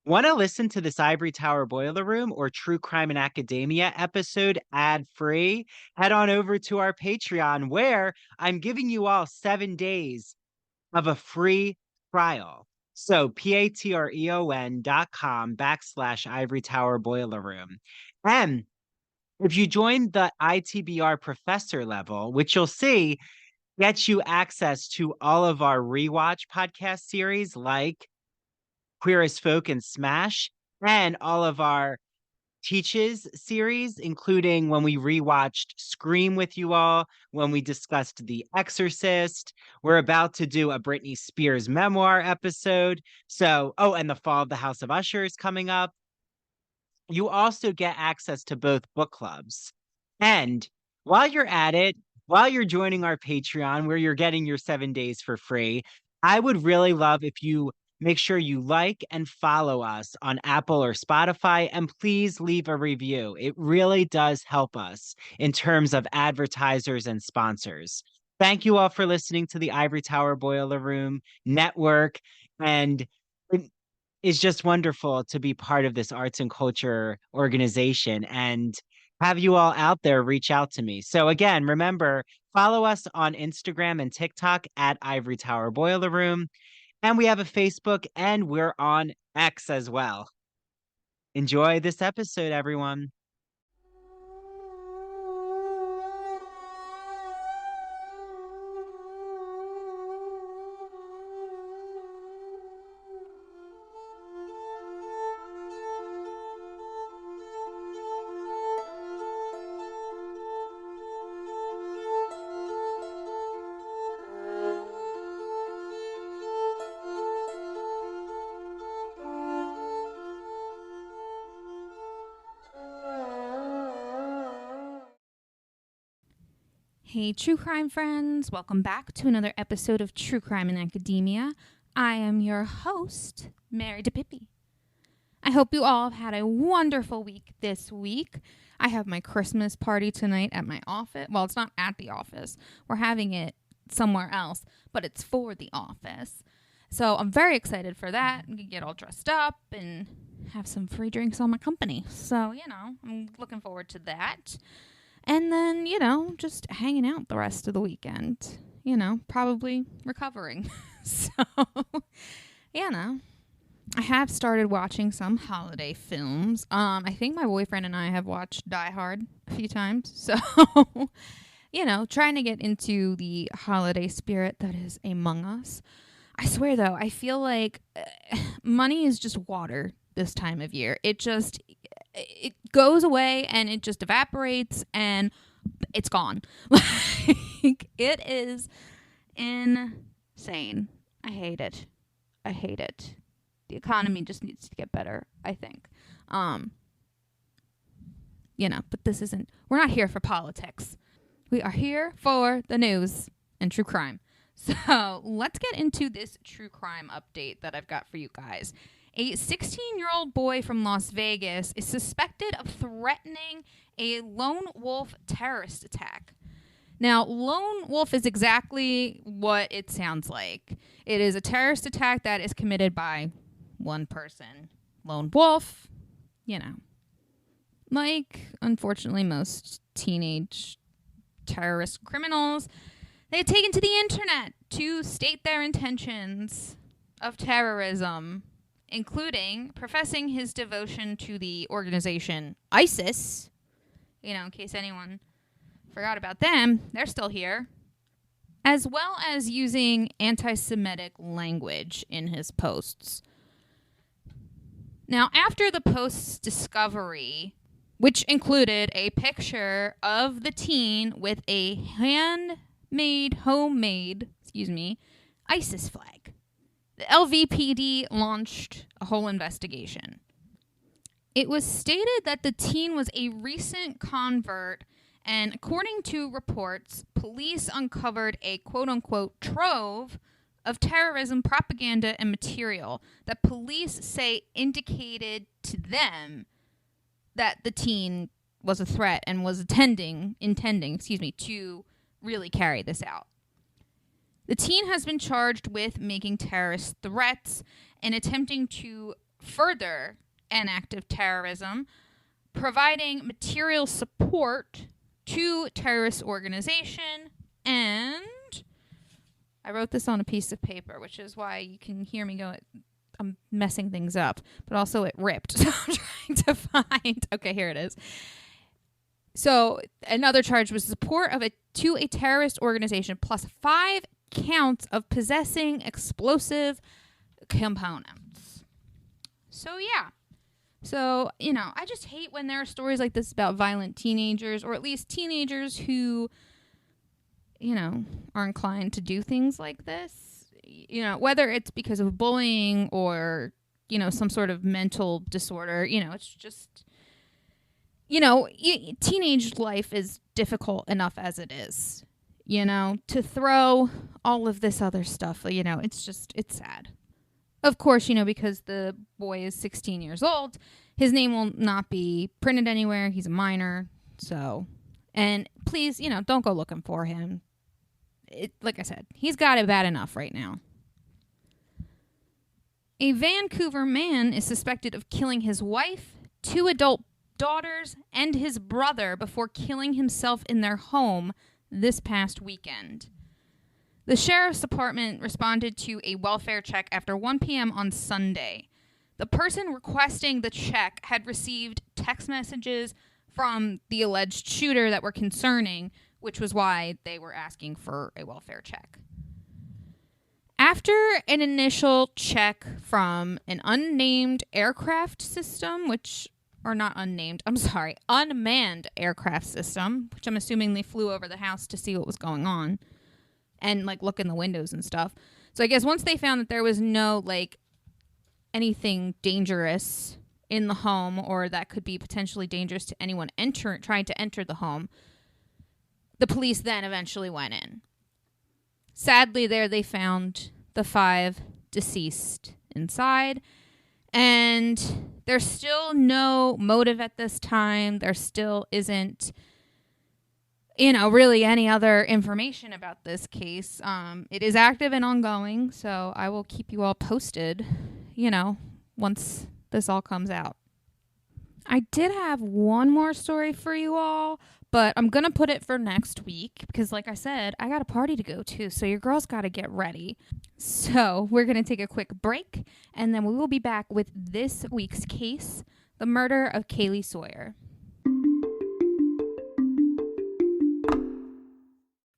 Want to listen to this Ivory Tower Boiler Room or True Crime in Academia episode ad-free? Head on over to our Patreon where I'm giving you all 7 days of a free trial. So patreon.com/Ivory Tower Boiler Room. And if you join the ITBR professor level, which you'll see gets you access to all of our rewatch podcast series like Queer as Folk and Smash, and all of our Teaches series, including when we rewatched Scream with you all, when we discussed The Exorcist. We're about to do a Britney Spears memoir episode. So, oh, and The Fall of the House of Usher is coming up. You also get access to both book clubs. And while you're at it, while you're joining our Patreon, where you're getting your 7 days for free, I would really love if you make sure you like and follow us on Apple or Spotify, and please leave a review. It really does help us in terms of advertisers and sponsors. Thank you all for listening to the Ivory Tower Boiler Room Network. And it is just wonderful to be part of this arts and culture organization and have you all out there reach out to me. So again, remember, follow us on Instagram and TikTok at Ivory Tower Boiler Room. And we have a Facebook and we're on X as well. Enjoy this episode, everyone. Hey, true crime friends. Welcome back to another episode of True Crime in Academia. I am your host, Mary DiPipi. I hope you all have had a wonderful week this week. I have my Christmas party tonight at my office. Well, it's not at the office. We're having it somewhere else, but it's for the office. So I'm very excited for that. We can get all dressed up and have some free drinks on my company. So, I'm looking forward to that. And then, just hanging out the rest of the weekend. Probably recovering. So, I have started watching some holiday films. I think my boyfriend and I have watched Die Hard a few times. So, trying to get into the holiday spirit that is among us. I swear, though, I feel like money is just water this time of year. It goes away and it just evaporates and it's gone. Like, it is insane. I hate it. The economy just needs to get better, I think. But we're not here for politics. We are here for the news and true crime. So let's get into this true crime update that I've got for you guys. A 16-year-old boy from Las Vegas is suspected of threatening a lone wolf terrorist attack. Now, lone wolf is exactly what it sounds like. It is a terrorist attack that is committed by one person. Lone wolf, like, unfortunately, most teenage terrorist criminals, they had taken to the internet to state their intentions of terrorism, including professing his devotion to the organization ISIS. In case anyone forgot about them, they're still here. As well as using anti-Semitic language in his posts. Now, after the post's discovery, which included a picture of the teen with a homemade ISIS flag, the LVPD launched a whole investigation. It was stated that the teen was a recent convert, and according to reports, police uncovered a quote-unquote trove of terrorism propaganda and material that police say indicated to them that the teen was a threat and was intending to really carry this out. The teen has been charged with making terrorist threats and attempting to further an act of terrorism, providing material support to terrorist organization, and I wrote this on a piece of paper, which is why you can hear me go, I'm messing things up, but also it ripped. So I'm trying to find, okay, here it is. So another charge was support to a terrorist organization plus 5 counts of possessing explosive components. So yeah. So, I just hate when there are stories like this about violent teenagers, or at least teenagers who, are inclined to do things like this. Whether it's because of bullying or, some sort of mental disorder, it's just, teenage life is difficult enough as it is, to throw all of this other stuff, it's sad. Of course, because the boy is 16 years old, his name will not be printed anywhere. He's a minor. So, and please, don't go looking for him. Like I said, he's got it bad enough right now. A Vancouver man is suspected of killing his wife, 2 adult daughters, and his brother before killing himself in their home this past weekend. The sheriff's department responded to a welfare check after 1 p.m. on Sunday. The person requesting the check had received text messages from the alleged shooter that were concerning, which was why they were asking for a welfare check. After an initial check from an unmanned aircraft system, unmanned aircraft system, which I'm assuming they flew over the house to see what was going on and look in the windows and stuff. So I guess once they found that there was no anything dangerous in the home, or that could be potentially dangerous to anyone trying to enter the home, the police then eventually went in. Sadly, there they found the 5 deceased inside, and there's still no motive at this time. There still isn't really any other information about this case. It is active and ongoing, so I will keep you all posted, once this all comes out. I did have one more story for you all, but I'm going to put it for next week because, like I said, I got a party to go to, so your girls got to get ready. So we're going to take a quick break, and then we will be back with this week's case, the murder of Kaylee Sawyer.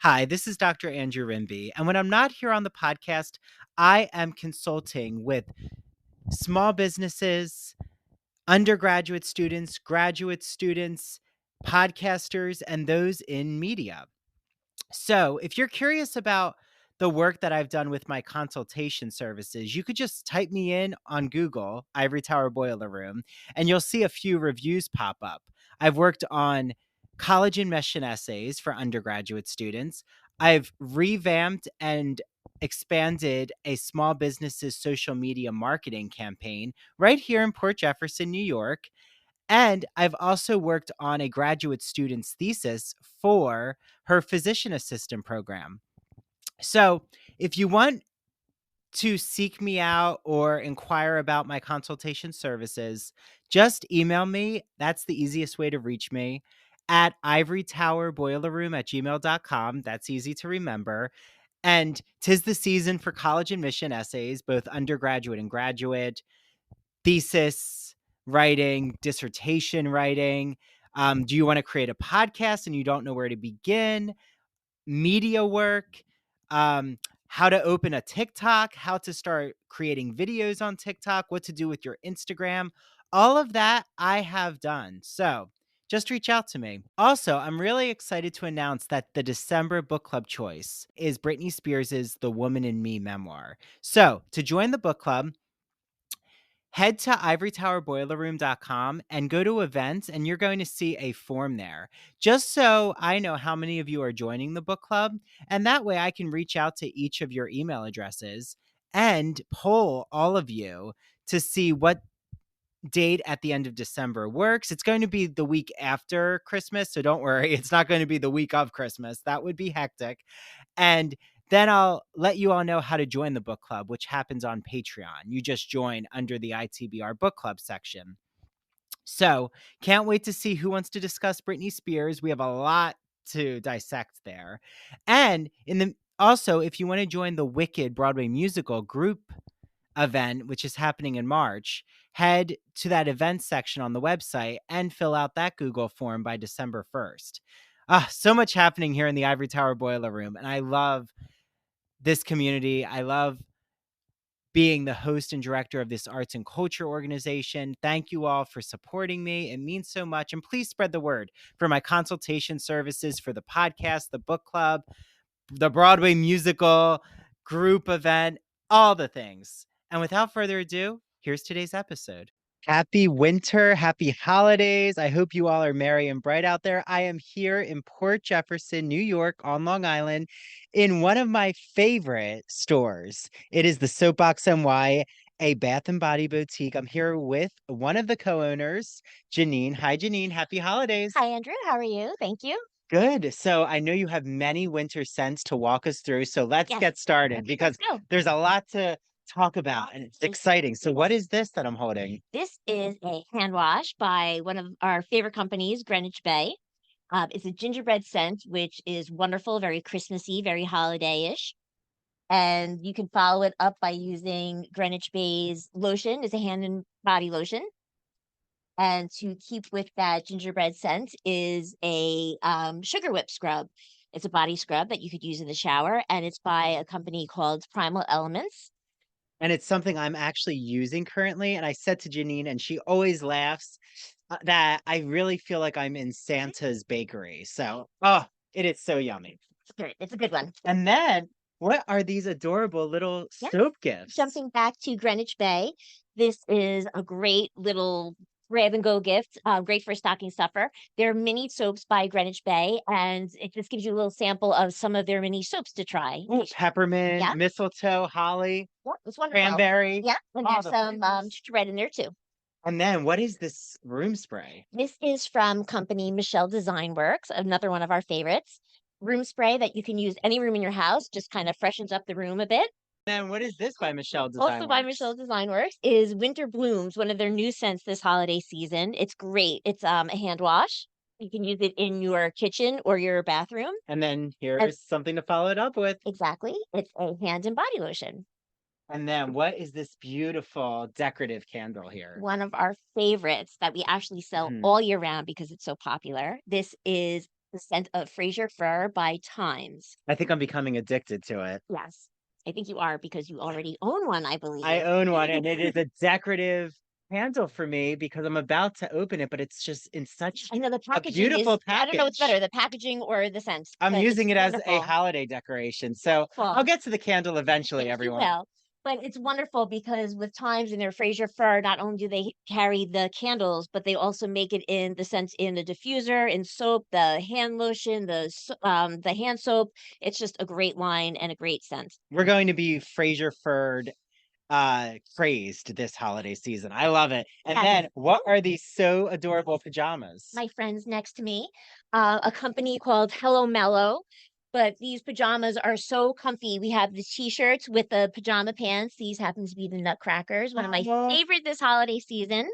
Hi, this is Dr. Andrew Rimby, and when I'm not here on the podcast, I am consulting with small businesses, undergraduate students, graduate students, podcasters, and those in media. So if you're curious about the work that I've done with my consultation services, you could just type me in on Google, Ivory Tower Boiler Room, and you'll see a few reviews pop up. I've worked on college admission essays for undergraduate students. I've revamped and expanded a small business's social media marketing campaign right here in Port Jefferson, New York. And I've also worked on a graduate student's thesis for her physician assistant program. So if you want to seek me out or inquire about my consultation services, just email me. That's the easiest way to reach me at ivorytowerboilerroom@gmail.com. That's easy to remember. And 'tis the season for college admission essays, both undergraduate and graduate, thesis writing, dissertation writing. Do you want to create a podcast and you don't know where to begin? Media work, how to open a TikTok, how to start creating videos on TikTok, what to do with your Instagram. All of that I have done. So just reach out to me. Also, I'm really excited to announce that the December book club choice is Britney Spears' The Woman in Me memoir. So to join the book club, head to ivorytowerboilerroom.com and go to events, and you're going to see a form there, just so I know how many of you are joining the book club. And that way I can reach out to each of your email addresses and poll all of you to see what date at the end of December works. It's going to be the week after Christmas, so don't worry. It's not going to be the week of Christmas. That would be hectic. And Then I'll let you all know how to join the book club, which happens on Patreon. You just join under the ITBR book club section. So can't wait to see who wants to discuss Britney Spears. We have a lot to dissect there. And also, if you want to join the Wicked Broadway musical group event, which is happening in March, head to that events section on the website and fill out that Google form by December 1st. So much happening here in the Ivory Tower Boiler Room. And I love this community. I love being the host and director of this arts and culture organization. Thank you all for supporting me. It means so much. And please spread the word for my consultation services for the podcast, the book club, the Broadway musical, group event, all the things. And without further ado, here's today's episode. Happy winter, happy holidays. I hope you all are merry and bright out there. I am here in Port Jefferson, New York, on Long Island, in one of my favorite stores. It is the Soapbox NY, a bath and body boutique. I'm here with one of the co-owners, Janine. Hi, Janine. Happy holidays. Hi, Andrew. How are you? Thank you. Good. So I know you have many winter scents to walk us through. So let's get started because there's a lot to talk about and it's exciting. So what is this that I'm holding? This is a hand wash by one of our favorite companies, Greenwich Bay. It's a gingerbread scent, which is wonderful, very Christmassy, very holiday-ish. And you can follow it up by using Greenwich Bay's lotion. It's a hand and body lotion. And to keep with that gingerbread scent is a sugar whip scrub. It's a body scrub that you could use in the shower, and it's by a company called Primal Elements. And it's something I'm actually using currently. And I said to Janine, and she always laughs, that I really feel like I'm in Santa's bakery. So, it is so yummy. It's good. It's a good one. And then, what are these adorable little soap gifts? Jumping back to Greenwich Bay, this is a great little grab and go gift, great for a stocking stuffer. They're mini soaps by Greenwich Bay, and it just gives you a little sample of some of their mini soaps to try. Ooh, peppermint, mistletoe, holly, it's wonderful. Cranberry. Yeah, and there's some gingerbread in there too. And then what is this room spray? This is from company Michelle Design Works, another one of our favorites. Room spray that you can use any room in your house, just kind of freshens up the room a bit. And what is this by Michelle Design Also by Michelle Design Works is Winter Blooms, one of their new scents this holiday season. It's great. It's a hand wash. You can use it in your kitchen or your bathroom. And then here's something to follow it up with. Exactly. It's a hand and body lotion. And then what is this beautiful decorative candle here? One of our favorites that we actually sell all year round because it's so popular. This is the scent of Fraser Fir by Times. I think I'm becoming addicted to it. Yes. I think you are because you already own one, I believe. I own one, and it is a decorative candle for me because I'm about to open it, but it's just in such a beautiful package. I don't know what's better, the packaging or the scent. I'm using it as a holiday decoration, so I'll get to the candle eventually, everyone. You will. But it's wonderful because with Times and their Fraser Fir, not only do they carry the candles, but they also make it in the scent in the diffuser, in soap, the hand lotion, the hand soap. It's just a great line and a great scent. We're going to be Fraser Fir crazed this holiday season. I love it. And then what are these so adorable pajamas? My friends next to me, a company called Hello Mellow. But these pajamas are so comfy. We have the t-shirts with the pajama pants. These happen to be the Nutcrackers, one of my favorite this holiday season.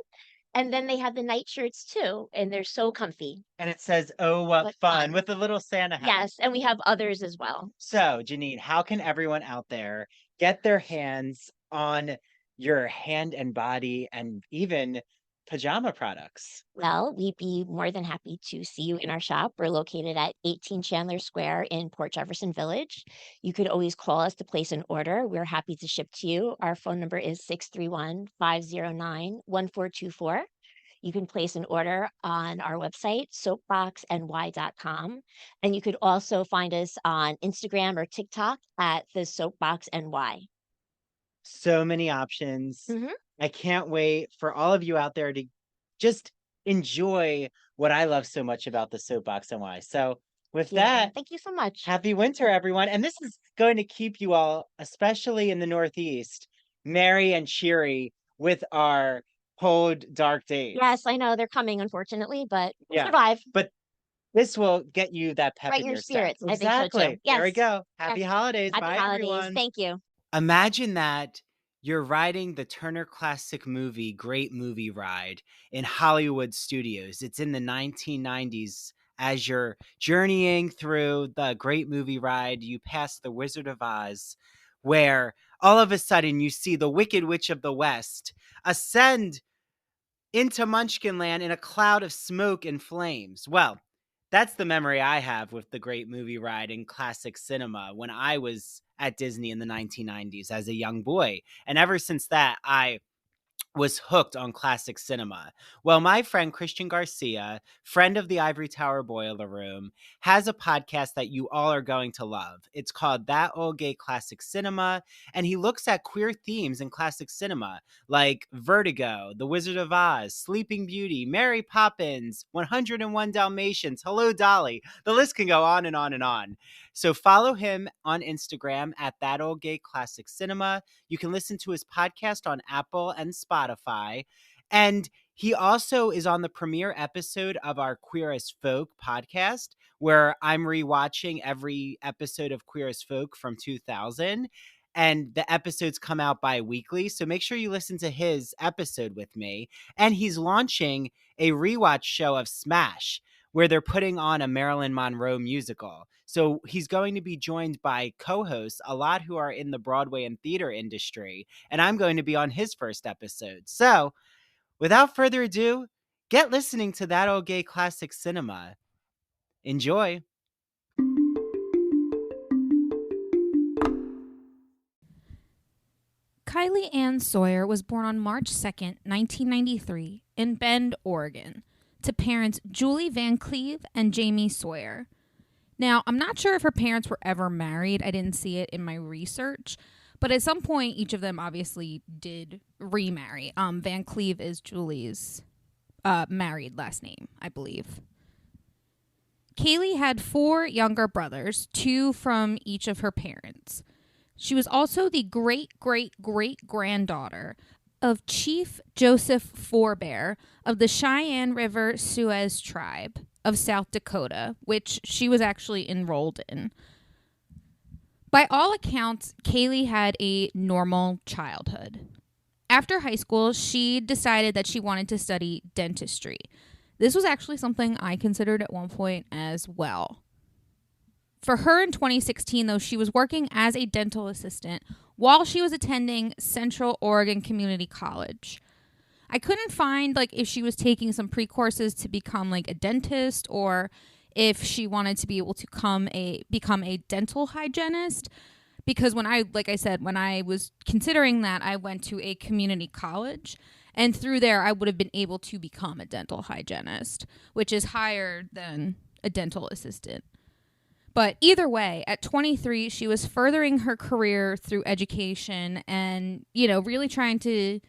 And then they have the night shirts too, and they're so comfy. And it says, "Oh, what fun," with the little Santa hat. Yes, and we have others as well. So, Janine, how can everyone out there get their hands on your hand and body and even pajama products? Well, we'd be more than happy to see you in our shop. We're located at 18 Chandler Square in Port Jefferson Village. You could always call us to place an order. We're happy to ship to you. Our phone number is 631-509-1424. You can place an order on our website, soapboxny.com. And you could also find us on Instagram or TikTok at the Soapbox NY. So many options. I can't wait for all of you out there to just enjoy what I love so much about the Soapbox NY. So with that, thank you so much. Happy winter, everyone. And this is going to keep you all, especially in the Northeast, merry and cheery with our cold, dark days. Yes, I know they're coming, unfortunately, but we'll survive. But This will get you that pep Right, in your your step. spirits. I think so too. Exactly. There we Yes. go. Happy Yes. holidays. Happy Bye, holidays. everyone. Thank you. Imagine that you're riding the Turner Classic Movie Great Movie Ride in Hollywood studios. It's in the 1990s. As you're journeying through the Great Movie Ride, you pass the Wizard of Oz, where all of a sudden you see the Wicked Witch of the West ascend into Munchkinland in a cloud of smoke and flames. Well, that's the memory I have with the Great Movie Ride in classic cinema when I was at Disney in the 1990s as a young boy. And ever since that, I was hooked on classic cinema. Well, my friend Christian Garcia, friend of the Ivory Tower Boiler Room, has a podcast that you all are going to love. It's called That Old Gay Classic Cinema, and he looks at queer themes in classic cinema like Vertigo, The Wizard of Oz, Sleeping Beauty, Mary Poppins, 101 Dalmatians, Hello Dolly. The list can go on and on and on. So follow him on Instagram at That Old Gay Classic Cinema. You can listen to his podcast on Apple and Spotify. And he also is on the premiere episode of our Queer as Folk podcast, where I'm rewatching every episode of Queer as Folk from 2000. And the episodes come out bi-weekly. So make sure you listen to his episode with me. And he's launching a rewatch show of Smash, where they're putting on a Marilyn Monroe musical. So he's going to be joined by co-hosts, a lot who are in the Broadway and theater industry, and I'm going to be on his first episode. So without further ado, get listening to That Old Gay Classic Cinema. Enjoy. Kaylee Ann Sawyer was born on March 2nd, 1993, in Bend, Oregon, to parents Julie Van Cleve and Jamie Sawyer. Now, I'm not sure if her parents were ever married. I didn't see it in my research. But at some point, each of them obviously did remarry. Van Cleve is Julie's married last name, I believe. Kaylee had 4 younger brothers, 2 from each of her parents. She was also the great-great-great-granddaughter of Chief Joseph Forebear of the Cheyenne River Suez tribe of South Dakota, which she was actually enrolled in. By all accounts, Kaylee had a normal childhood. After high school, she decided that she wanted to study dentistry. This was actually something I considered at one point as well. For her in 2016, though, she was working as a dental assistant while she was attending Central Oregon Community College. I couldn't find if she was taking some pre-courses to become a dentist, or if she wanted to be able to become a dental hygienist, because when I was considering that, I went to a community college, and through there I would have been able to become a dental hygienist, which is higher than a dental assistant. But either way, at 23, she was furthering her career through education and, really trying to,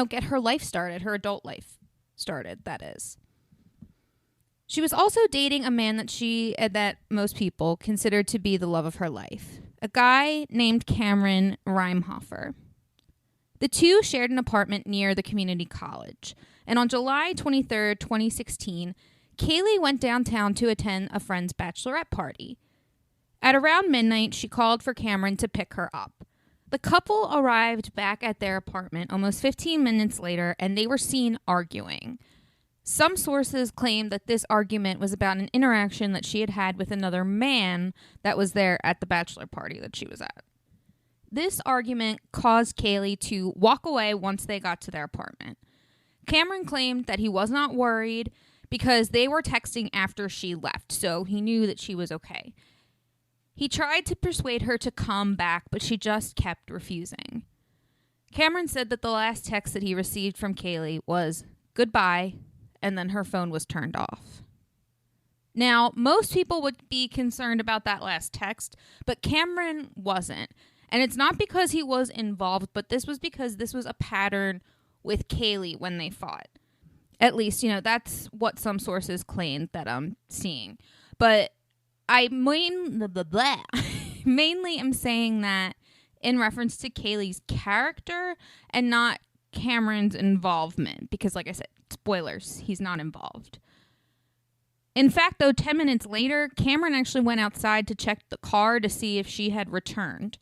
get her life started, her adult life started, that is. She was also dating a man that most people considered to be the love of her life, a guy named Cameron Reimhofer. The two shared an apartment near the community college, and on July 23rd, 2016, Kaylee went downtown to attend a friend's bachelorette party. At around midnight, she called for Cameron to pick her up. The couple arrived back at their apartment almost 15 minutes later, and they were seen arguing. Some sources claim that this argument was about an interaction that she had had with another man that was there at the bachelor party that she was at. This argument caused Kaylee to walk away once they got to their apartment. Cameron claimed that he was not worried because they were texting after she left, so he knew that she was okay. He tried to persuade her to come back, but she just kept refusing. Cameron said that the last text that he received from Kaylee was goodbye, and then her phone was turned off. Now, most people would be concerned about that last text, but Cameron wasn't. And it's not because he was involved, but this was because this was a pattern with Kaylee when they fought. At least, that's what some sources claim that I'm seeing. But I mainly am saying that in reference to Kaylee's character and not Cameron's involvement. Because like I said, spoilers, he's not involved. In fact, though, 10 minutes later, Cameron actually went outside to check the car to see if she had returned,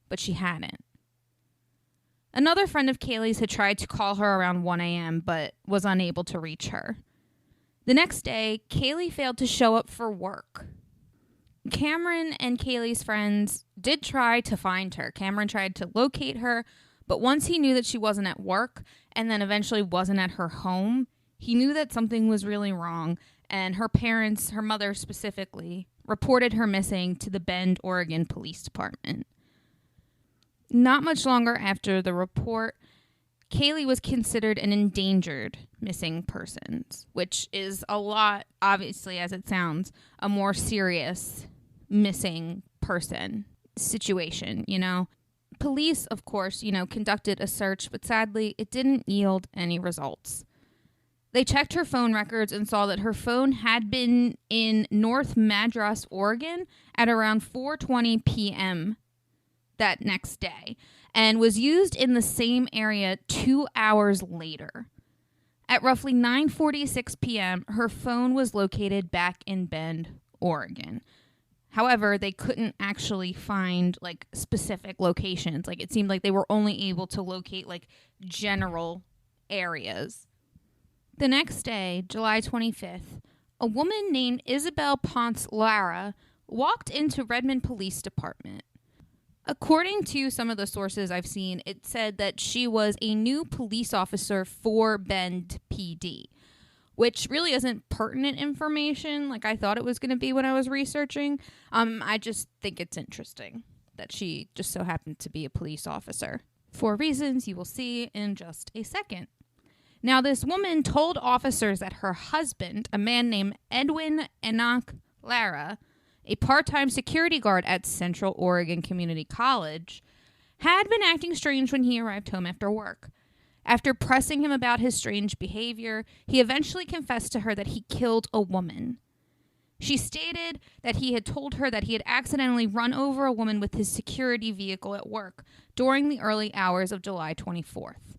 but she hadn't. Another friend of Kaylee's had tried to call her around 1 a.m., but was unable to reach her. The next day, Kaylee failed to show up for work. Cameron and Kaylee's friends did try to find her. Cameron tried to locate her, but once he knew that she wasn't at work and then eventually wasn't at her home, he knew that something was really wrong, and her parents, her mother specifically, reported her missing to the Bend, Oregon Police Department. Not much longer after the report, Kaylee was considered an endangered missing persons, which is a lot, obviously, as it sounds, a more serious missing person situation, you know. Police, of course, conducted a search, but sadly, it didn't yield any results. They checked her phone records and saw that her phone had been in North Madras, Oregon at around 4:20 p.m. that next day and was used in the same area 2 hours later. At roughly 9:46 p.m., her phone was located back in Bend, Oregon. However, they couldn't actually find specific locations. It seemed like they were only able to locate general areas. The next day, July 25th, a woman named Isabel Ponce Lara walked into Redmond Police Department. According to some of the sources I've seen, it said that she was a new police officer for Bend PD, which really isn't pertinent information like I thought it was going to be when I was researching. I just think it's interesting that she just so happened to be a police officer, for reasons you will see in just a second. Now, this woman told officers that her husband, a man named Edwin Enoch Lara, a part-time security guard at Central Oregon Community College, had been acting strange when he arrived home after work. After pressing him about his strange behavior, he eventually confessed to her that he killed a woman. She stated that he had told her that he had accidentally run over a woman with his security vehicle at work during the early hours of July 24th.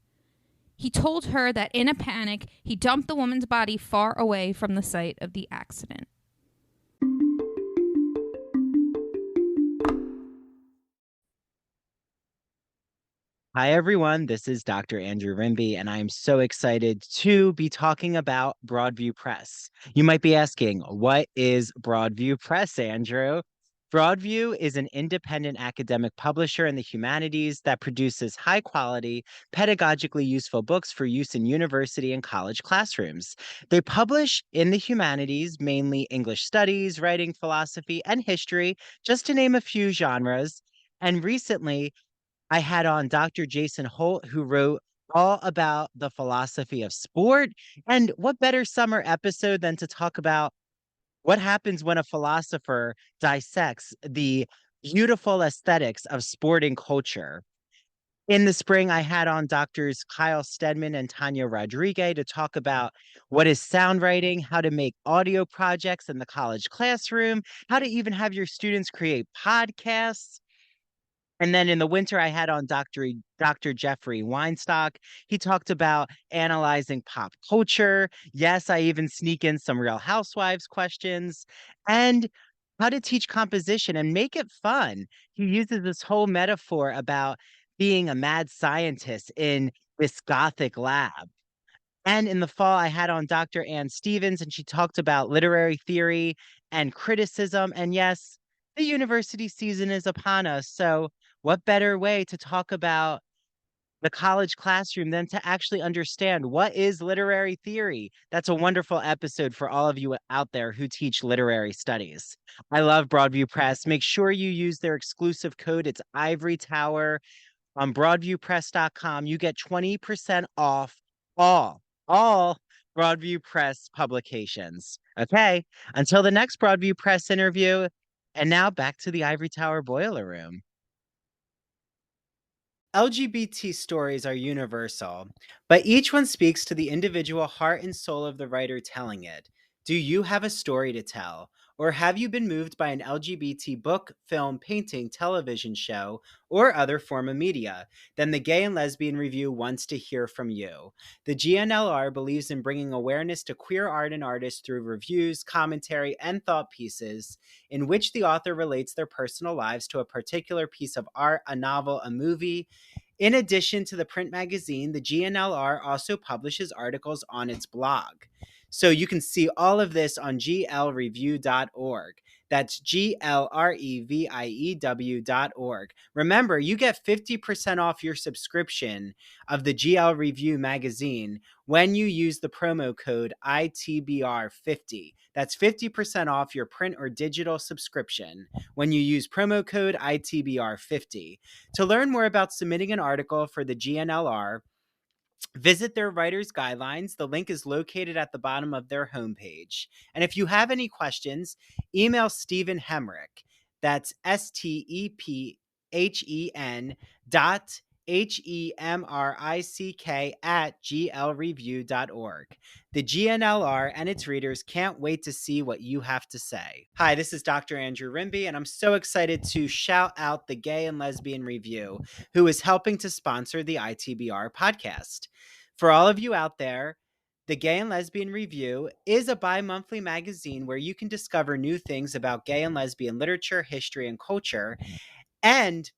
He told her that in a panic, he dumped the woman's body far away from the site of the accident. Hi, everyone. This is Dr. Andrew Rimby, and I am so excited to be talking about Broadview Press. You might be asking, what is Broadview Press, Andrew? Broadview is an independent academic publisher in the humanities that produces high-quality, pedagogically useful books for use in university and college classrooms. They publish in the humanities, mainly English studies, writing, philosophy, and history, just to name a few genres. And recently, I had on Dr. Jason Holt, who wrote all about the philosophy of sport. And what better summer episode than to talk about what happens when a philosopher dissects the beautiful aesthetics of sporting culture. In the spring, I had on Doctors Kyle Stedman and Tanya Rodriguez to talk about what is sound writing, how to make audio projects in the college classroom, how to even have your students create podcasts. And then in the winter, I had on Dr. Jeffrey Weinstock. He talked about analyzing pop culture. Yes, I even sneak in some Real Housewives questions and how to teach composition and make it fun. He uses this whole metaphor about being a mad scientist in this Gothic lab. And in the fall, I had on Dr. Ann Stevens, and she talked about literary theory and criticism. And yes, the university season is upon us. So, what better way to talk about the college classroom than to actually understand what is literary theory? That's a wonderful episode for all of you out there who teach literary studies. I love Broadview Press. Make sure you use their exclusive code. It's Ivory Tower on broadviewpress.com. You get 20% off all Broadview Press publications. Okay, until the next Broadview Press interview. And now back to the Ivory Tower Boiler Room. LGBT stories are universal, but each one speaks to the individual heart and soul of the writer telling it. Do you have a story to tell? Or have you been moved by an LGBT book, film, painting, television show, or other form of media? Then the Gay and Lesbian Review wants to hear from you. The GNLR believes in bringing awareness to queer art and artists through reviews, commentary, and thought pieces in which the author relates their personal lives to a particular piece of art, a novel, a movie. In addition to the print magazine, the GNLR also publishes articles on its blog. So you can see all of this on glreview.org. That's glreview.org. Remember, you get 50% off your subscription of the GL Review magazine when you use the promo code ITBR50. That's 50% off your print or digital subscription when you use promo code ITBR50. To learn more about submitting an article for the GNLR, visit their writer's guidelines. The link is located at the bottom of their homepage. And if you have any questions, email Stephen Hemrick. That's STEPHEN dot HEMRICK at glreview.org. The GNLR and its readers can't wait to see what you have to say. Hi, this is Dr. Andrew Rimby, and I'm so excited to shout out the Gay and Lesbian Review, who is helping to sponsor the ITBR podcast. For all of you out there, the Gay and Lesbian Review is a bi-monthly magazine where you can discover new things about gay and lesbian literature, history, and culture. And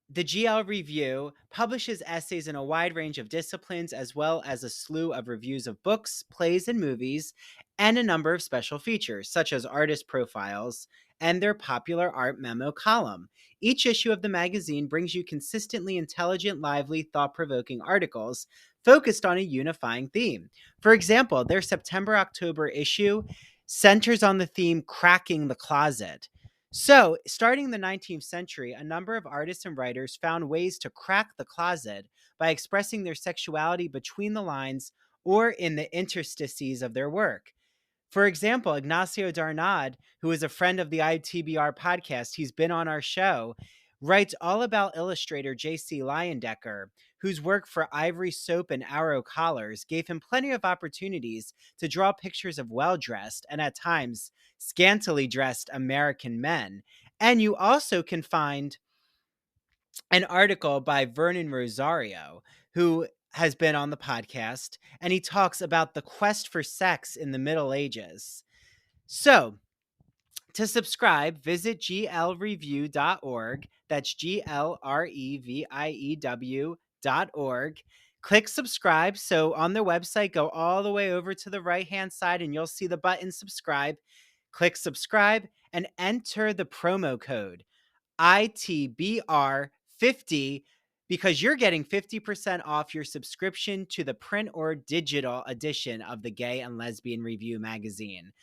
the GL Review publishes essays in a wide range of disciplines, as well as a slew of reviews of books, plays, and movies, and a number of special features, such as artist profiles and their popular art memo column. Each issue of the magazine brings you consistently intelligent, lively, thought-provoking articles focused on a unifying theme. For example, their September-October issue centers on the theme Cracking the Closet. So, starting in the 19th century, a number of artists and writers found ways to crack the closet by expressing their sexuality between the lines or in the interstices of their work. For example, Ignacio Darnad, who is a friend of the ITBR podcast, he's been on our show, writes all about illustrator J.C. Leyendecker, whose work for Ivory Soap and Arrow Collars gave him plenty of opportunities to draw pictures of well-dressed and at times scantily dressed American men. And you also can find an article by Vernon Rosario, who has been on the podcast, and he talks about the quest for sex in the Middle Ages. So, to subscribe, visit glreview.org. That's glreview.org. Click subscribe. So on their website, go all the way over to the right-hand side and you'll see the button subscribe. Click subscribe and enter the promo code ITBR50 because you're getting 50% off your subscription to the print or digital edition of the Gay and Lesbian Review magazine.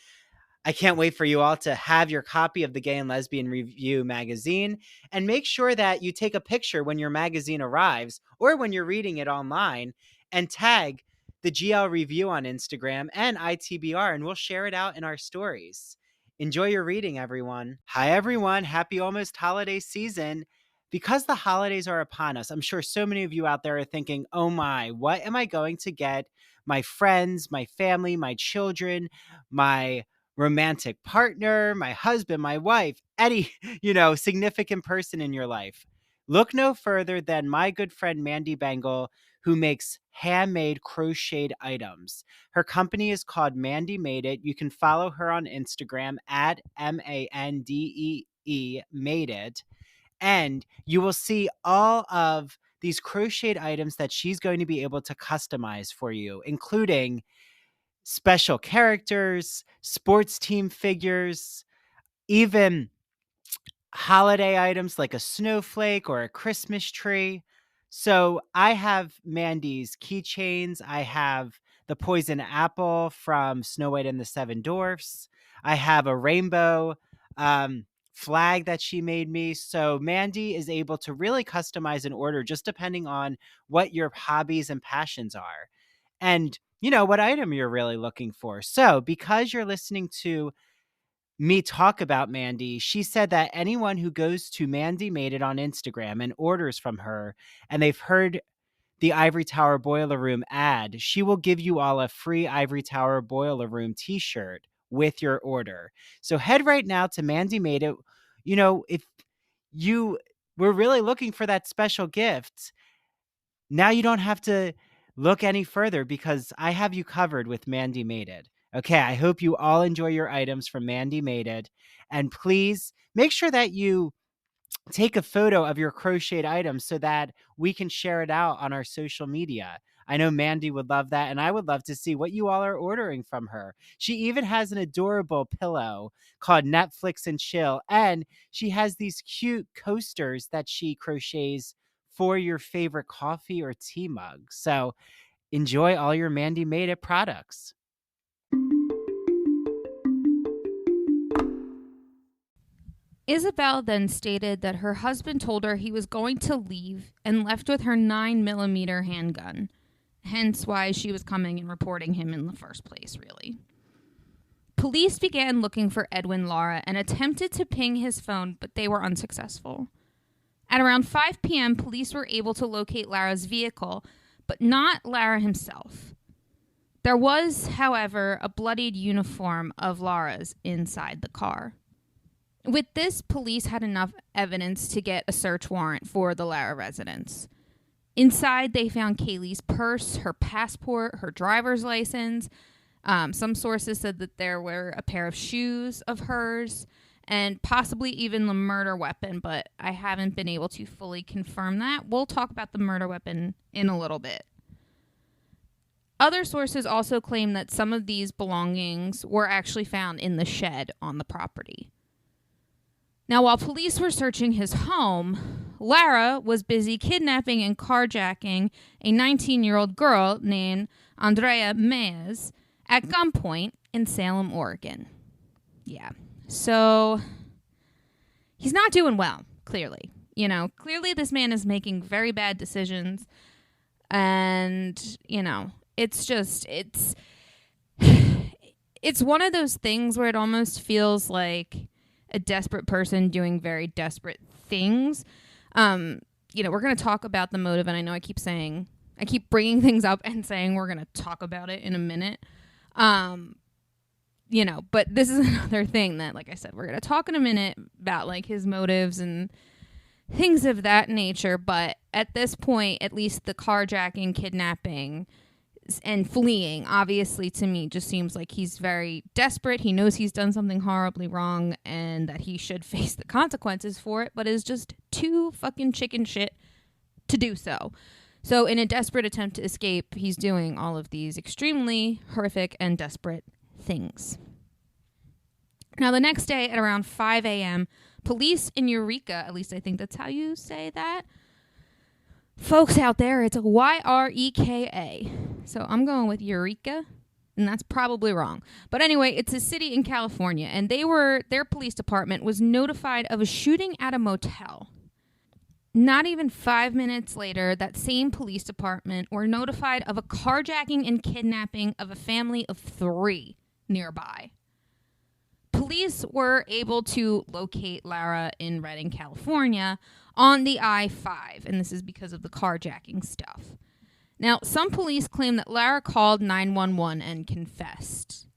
I can't wait for you all to have your copy of the Gay and Lesbian Review magazine, and make sure that you take a picture when your magazine arrives or when you're reading it online and tag the GL Review on Instagram and ITBR, and we'll share it out in our stories. Enjoy your reading, everyone. Hi, everyone. Happy almost holiday season. Because the holidays are upon us, I'm sure so many of you out there are thinking, oh my, what am I going to get my friends, my family, my children, my romantic partner, my husband, my wife, any, significant person in your life? Look no further than my good friend Mandy Bengal, who makes handmade crocheted items. Her company is called Mandy Made It. You can follow her on Instagram at MANDEE Made It, and you will see all of these crocheted items that she's going to be able to customize for you, including special characters, sports team figures, even holiday items like a snowflake or a Christmas tree. So I have Mandy's keychains. I have the poison apple from Snow White and the Seven Dwarfs. I have a rainbow flag that she made me. So Mandy is able to really customize an order just depending on what your hobbies and passions are, and what item you're really looking for. So because you're listening to me talk about Mandy, she said that anyone who goes to Mandy Made It on Instagram and orders from her, and they've heard the Ivory Tower Boiler Room ad, she will give you all a free Ivory Tower Boiler Room t-shirt with your order. So head right now to Mandy Made It. You know, if you were really looking for that special gift, now you don't have to look any further because I have you covered with Mandy Made It. Okay, I hope you all enjoy your items from Mandy Made It. And please make sure that you take a photo of your crocheted items so that we can share it out on our social media. I know Mandy would love that, and I would love to see what you all are ordering from her. She even has an adorable pillow called Netflix and Chill, and she has these cute coasters that she crochets for your favorite coffee or tea mug. So enjoy all your Mandy Made It products. Isabel then stated that her husband told her he was going to leave and left with her 9mm handgun, hence why she was coming and reporting him in the first place, really. Police began looking for Edwin Lara and attempted to ping his phone, but they were unsuccessful. At around 5 p.m., police were able to locate Lara's vehicle, but not Lara himself. There was, however, a bloodied uniform of Lara's inside the car. With this, police had enough evidence to get a search warrant for the Lara residence. Inside, they found Kaylee's purse, her passport, her driver's license. Some sources said that there were a pair of shoes of hers and possibly even the murder weapon, but I haven't been able to fully confirm that. We'll talk about the murder weapon in a little bit. Other sources also claim that some of these belongings were actually found in the shed on the property. Now, while police were searching his home, Lara was busy kidnapping and carjacking a 19-year-old girl named Andrea Mays at gunpoint in Salem, Oregon. Yeah. So, he's not doing well, clearly. You know, clearly this man is making very bad decisions. And, you know, it's just, it's one of those things where it almost feels like a desperate person doing very desperate things. You know, we're going to talk about the motive, and I know I keep bringing things up and saying we're going to talk about it in a minute. You know, but this is another thing that, like I said, we're going to talk in a minute about like his motives and things of that nature. But at this point, at least the carjacking, kidnapping, and fleeing, obviously, to me, just seems like he's very desperate. He knows he's done something horribly wrong and that he should face the consequences for it, but is just too fucking chicken shit to do so. So in a desperate attempt to escape, he's doing all of these extremely horrific and desperate things. Now, the next day at around 5 a.m., police in Eureka, at least I think that's how you say that. Folks out there, it's a Y-R-E-K-A. So I'm going with Eureka, and that's probably wrong. But anyway, it's a city in California, and their police department was notified of a shooting at a motel. Not even 5 minutes later, that same police department were notified of a carjacking and kidnapping of a family of 3 nearby. Police were able to locate Lara in Redding, California, on the I-5, and this is because of the carjacking stuff. Now, some police claim that Lara called 911 and confessed.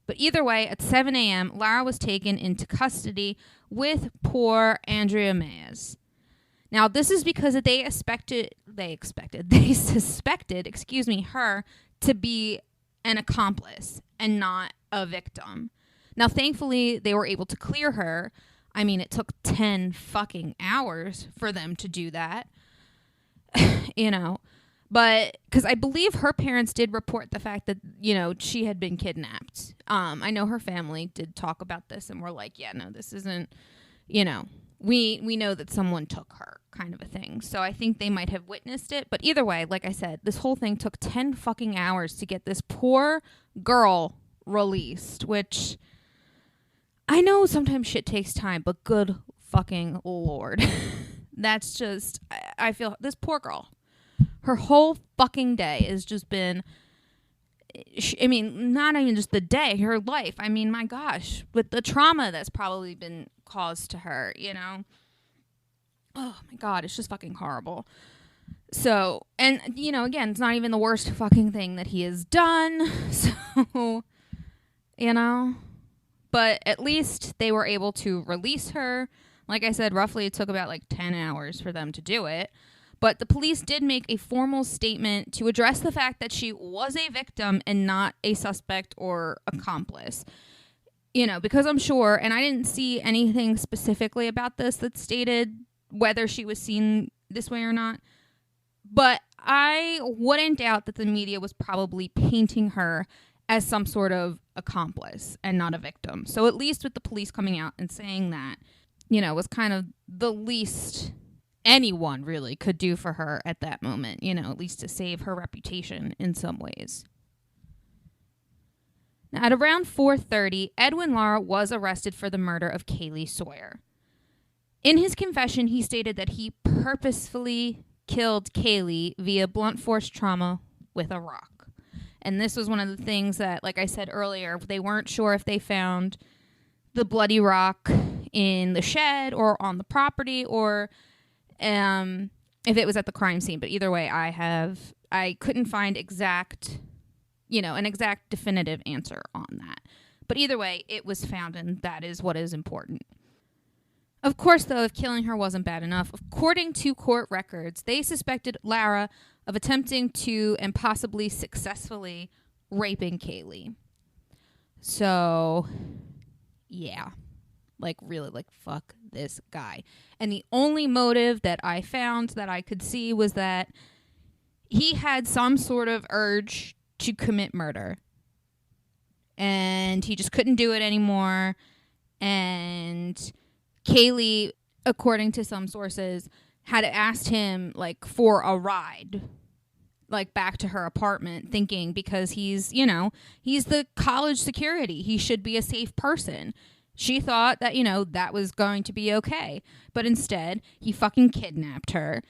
But either way, at 7 a.m., Lara was taken into custody with poor Andrea Mays. Now, this is because they suspected, her to be an accomplice and not a victim. Now, thankfully, they were able to clear her. I mean, it took 10 fucking hours for them to do that, you know, but because I believe her parents did report the fact that, you know, she had been kidnapped. I know her family did talk about this and were like, yeah, no, this isn't, you know, we know that someone took her kind of a thing. So I think they might have witnessed it. But either way, like I said, this whole thing took 10 fucking hours to get this poor girl released, which I know sometimes shit takes time, but good fucking Lord. That's just, I feel, this poor girl, her whole fucking day has just been, I mean, not even just the day, her life. I mean, my gosh, with the trauma that's probably been caused to her, you know? Oh my God, it's just fucking horrible. So, and, you know, again, it's not even the worst fucking thing that he has done. So, you know, but at least they were able to release her. Like I said, roughly it took about like 10 hours for them to do it. But the police did make a formal statement to address the fact that she was a victim and not a suspect or accomplice. You know, because I'm sure, and I didn't see anything specifically about this that stated whether she was seen this way or not. But I wouldn't doubt that the media was probably painting her as some sort of accomplice and not a victim. So at least with the police coming out and saying that, you know, was kind of the least anyone really could do for her at that moment, you know, at least to save her reputation in some ways. Now, at around 4:30, Edwin Lara was arrested for the murder of Kaylee Sawyer. In his confession, he stated that he purposefully killed Kaylee via blunt force trauma with a rock. And this was one of the things that, like I said earlier, they weren't sure if they found the bloody rock in the shed or on the property or if it was at the crime scene. But either way, I couldn't find an exact definitive answer on that. But either way, it was found, and that is what is important. Of course, though, if killing her wasn't bad enough, according to court records, they suspected Lara of attempting to and possibly successfully raping Kaylee. So, yeah. Like, really, like, fuck this guy. And the only motive that I found that I could see was that he had some sort of urge to commit murder. And he just couldn't do it anymore. And Kaylee, according to some sources, had asked him, like, for a ride, like, back to her apartment, thinking because he's the college security. He should be a safe person. She thought that, that was going to be okay. But instead, he fucking kidnapped her.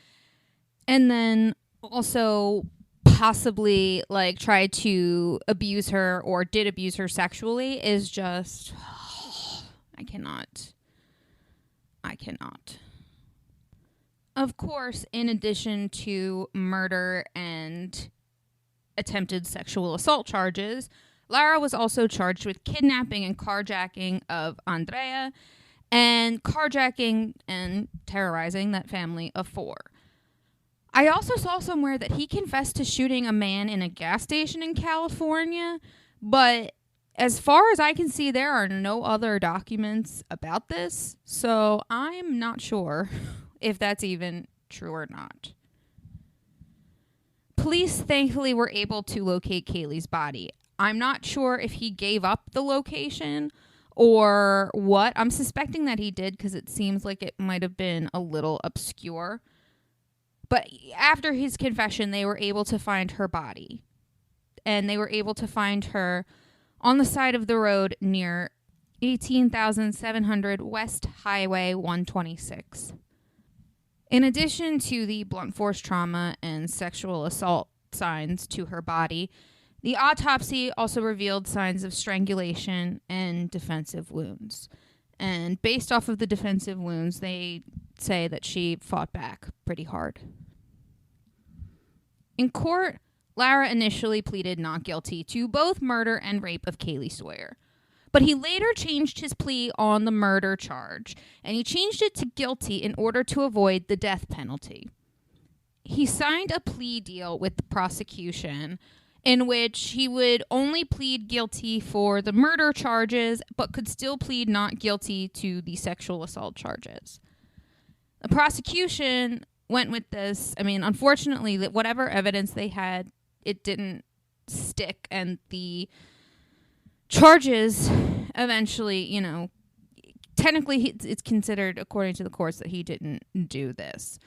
And then also possibly, like, tried to abuse her or did abuse her sexually is just... I cannot. Of course, in addition to murder and attempted sexual assault charges, Lara was also charged with kidnapping and carjacking of Andrea and carjacking and terrorizing that family of 4. I also saw somewhere that he confessed to shooting a man in a gas station in California, but as far as I can see, there are no other documents about this, so I'm not sure if that's even true or not. Police thankfully were able to locate Kaylee's body. I'm not sure if he gave up the location or what. I'm suspecting that he did because it seems like it might have been a little obscure. But after his confession, they were able to find her body. And they were able to find her on the side of the road near 18,700 West Highway 126. In addition to the blunt force trauma and sexual assault signs to her body, the autopsy also revealed signs of strangulation and defensive wounds. And based off of the defensive wounds, they say that she fought back pretty hard. In court, Lara initially pleaded not guilty to both murder and rape of Kaylee Sawyer. But he later changed his plea on the murder charge, and he changed it to guilty in order to avoid the death penalty. He signed a plea deal with the prosecution in which he would only plead guilty for the murder charges, but could still plead not guilty to the sexual assault charges. The prosecution went with this. I mean, unfortunately, that whatever evidence they had, it didn't stick, and the charges eventually, technically it's considered, according to the courts, that he didn't do this.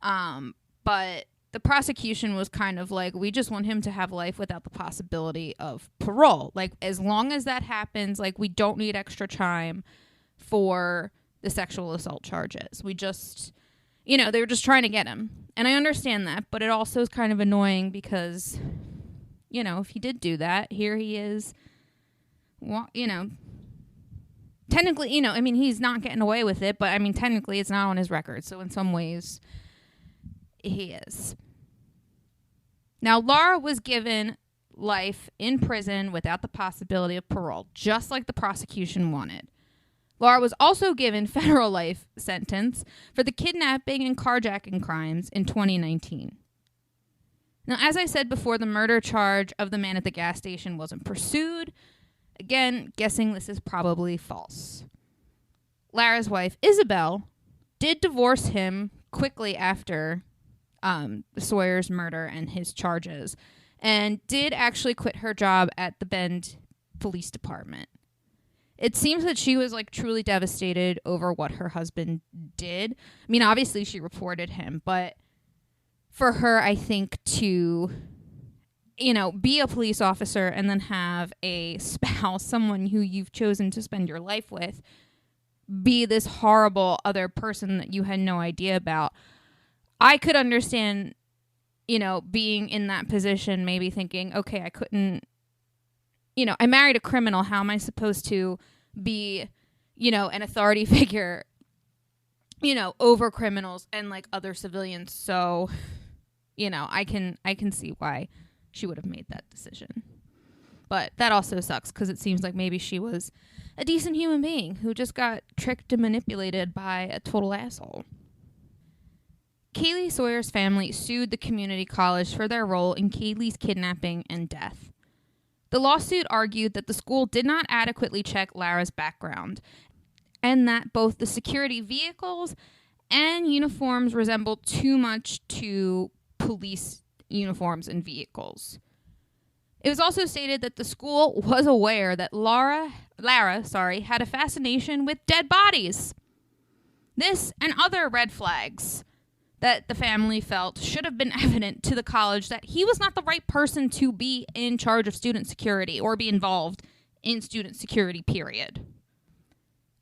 But the prosecution was kind of like, we just want him to have life without the possibility of parole. Like, as long as that happens, like, we don't need extra time for the sexual assault charges. We just, they were just trying to get him. And I understand that, but it also is kind of annoying because, if he did do that, here he is, technically, he's not getting away with it, but technically it's not on his record. So in some ways, he is. Now, Lara was given life in prison without the possibility of parole, just like the prosecution wanted. Laura was also given federal life sentence for the kidnapping and carjacking crimes in 2019. Now, as I said before, the murder charge of the man at the gas station wasn't pursued. Again, guessing this is probably false. Lara's wife, Isabel, did divorce him quickly after Sawyer's murder and his charges, and did actually quit her job at the Bend Police Department. It seems that she was like truly devastated over what her husband did. I mean, obviously she reported him, but for her, I think to, be a police officer and then have a spouse, someone who you've chosen to spend your life with, be this horrible other person that you had no idea about. I could understand, being in that position, maybe thinking, okay, I couldn't, I married a criminal. How am I supposed to be, an authority figure, over criminals and like other civilians? So, I can see why she would have made that decision. But that also sucks because it seems like maybe she was a decent human being who just got tricked and manipulated by a total asshole. Kaylee Sawyer's family sued the community college for their role in Kaylee's kidnapping and death. The lawsuit argued that the school did not adequately check Lara's background, and that both the security vehicles and uniforms resembled too much to police uniforms and vehicles. It was also stated that the school was aware that Lara had a fascination with dead bodies. This and other red flags that the family felt should have been evident to the college that he was not the right person to be in charge of student security or be involved in student security, period.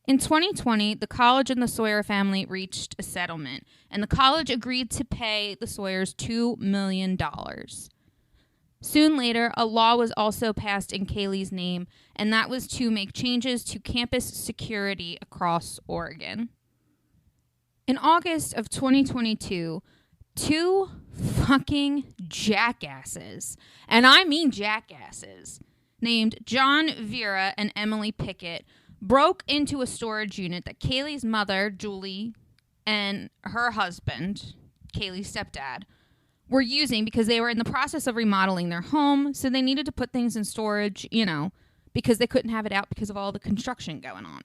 In 2020, the college and the Sawyer family reached a settlement, and the college agreed to pay the Sawyers $2 million. Soon later, a law was also passed in Kaylee's name, and that was to make changes to campus security across Oregon. In August of 2022, two fucking jackasses, and I mean jackasses, named John Vera and Emily Pickett, broke into a storage unit that Kaylee's mother, Julie, and her husband, Kaylee's stepdad, were using because they were in the process of remodeling their home, so they needed to put things in storage, because they couldn't have it out because of all the construction going on.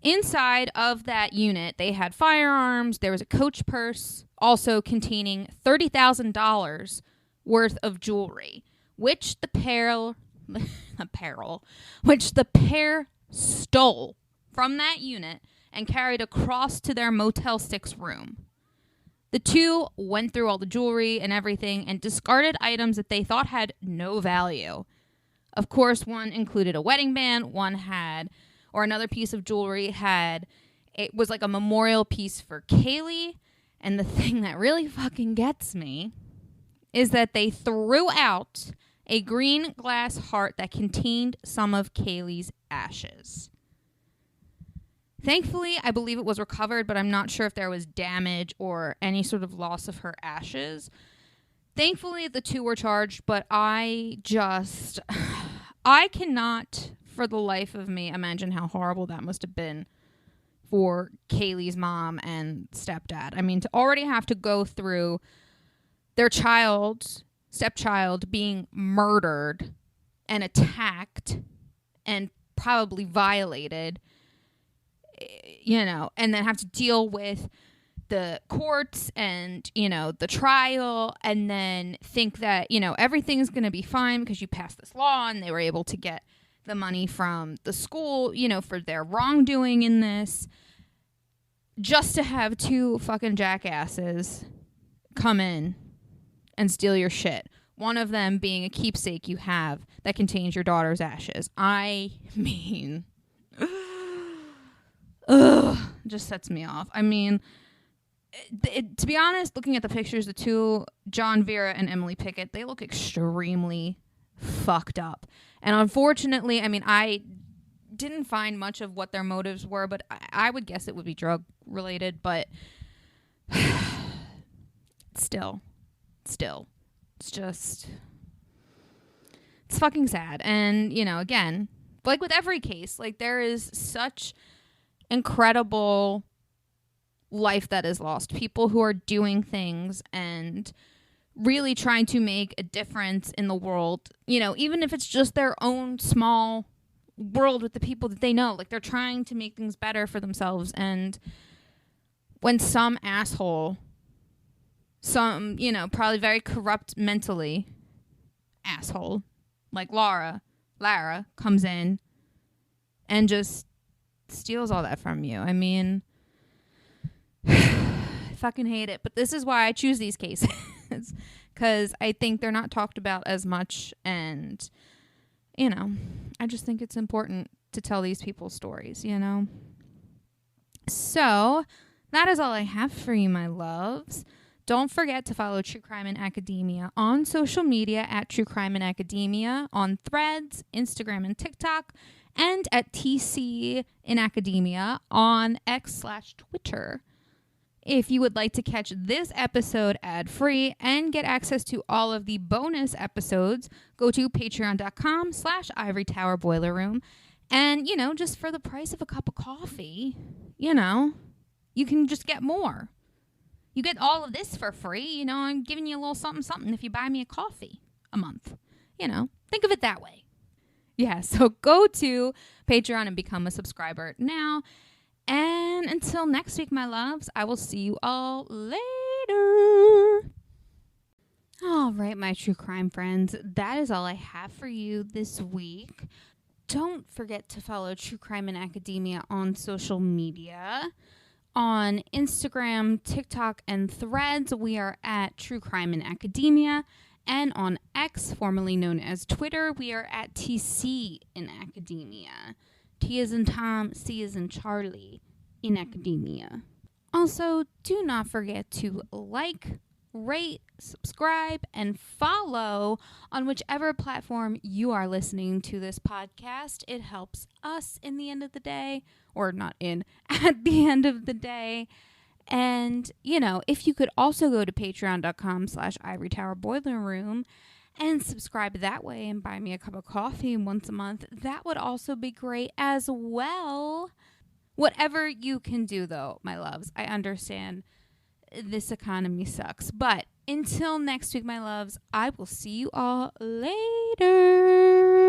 Inside of that unit, they had firearms, there was a Coach purse, also containing $30,000 worth of jewelry, which the pair stole from that unit and carried across to their Motel 6 room. The two went through all the jewelry and everything and discarded items that they thought had no value. Of course, one included a wedding band, another piece of jewelry it was like a memorial piece for Kaylee. And the thing that really fucking gets me is that they threw out a green glass heart that contained some of Kaylee's ashes. Thankfully, I believe it was recovered, but I'm not sure if there was damage or any sort of loss of her ashes. Thankfully, the two were charged, but I cannot, for the life of me, imagine how horrible that must have been for Kaylee's mom and stepdad. I mean, to already have to go through their stepchild being murdered and attacked and probably violated, and then have to deal with the courts and, the trial, and then think that, everything's going to be fine because you passed this law and they were able to get the money from the school, for their wrongdoing in this, just to have two fucking jackasses come in and steal your shit. One of them being a keepsake you have that contains your daughter's ashes. I mean, just sets me off. I mean, to be honest, looking at the pictures, the two, John Vera and Emily Pickett, they look extremely fucked up. And unfortunately, I mean, I didn't find much of what their motives were, but I would guess it would be drug related, but still, it's just, fucking sad. And, you know, again, like with every case, like there is such incredible life that is lost. People who are doing things and really trying to make a difference in the world, you know, even if it's just their own small world with the people that they know. Like they're trying to make things better for themselves. And when some asshole, some, you know, probably very corrupt mentally asshole like Lara comes in and just steals all that from you. I mean, I fucking hate it. But this is why I choose these cases. Because I think they're not talked about as much. And, you know, I just think it's important to tell these people's stories, you know. So that is all I have for you, my loves. Don't forget to follow True Crime in Academia on social media at True Crime in Academia, on Threads, Instagram, and TikTok, and at TC in Academia on X/Twitter. If you would like to catch this episode ad-free and get access to all of the bonus episodes, go to patreon.com/Ivory Tower Boiler Room. And, you know, just for the price of a cup of coffee, you know, you can just get more. You get all of this for free. You know, I'm giving you a little something if you buy me a coffee a month. You know, think of it that way. Yeah, so go to Patreon and become a subscriber now. And until next week, my loves, I will see you all later. All right, my true crime friends, that is all I have for you this week. Don't forget to follow True Crime in Academia on social media. On Instagram, TikTok, and Threads, we are at True Crime in Academia. And on X, formerly known as Twitter, we are at TC in Academia. T as in Tom, C as in Charlie, in Academia. Also, do not forget to like, rate, subscribe, and follow on whichever platform you are listening to this podcast. It helps us in the end of the day, or not in, at the end of the day. And, you know, if you could also go to patreon.com/Ivory Tower Boiler Room and subscribe that way and buy me a cup of coffee once a month, that would also be great as well. Whatever you can do, though, my loves, I understand this economy sucks. But until next week, my loves, I will see you all later.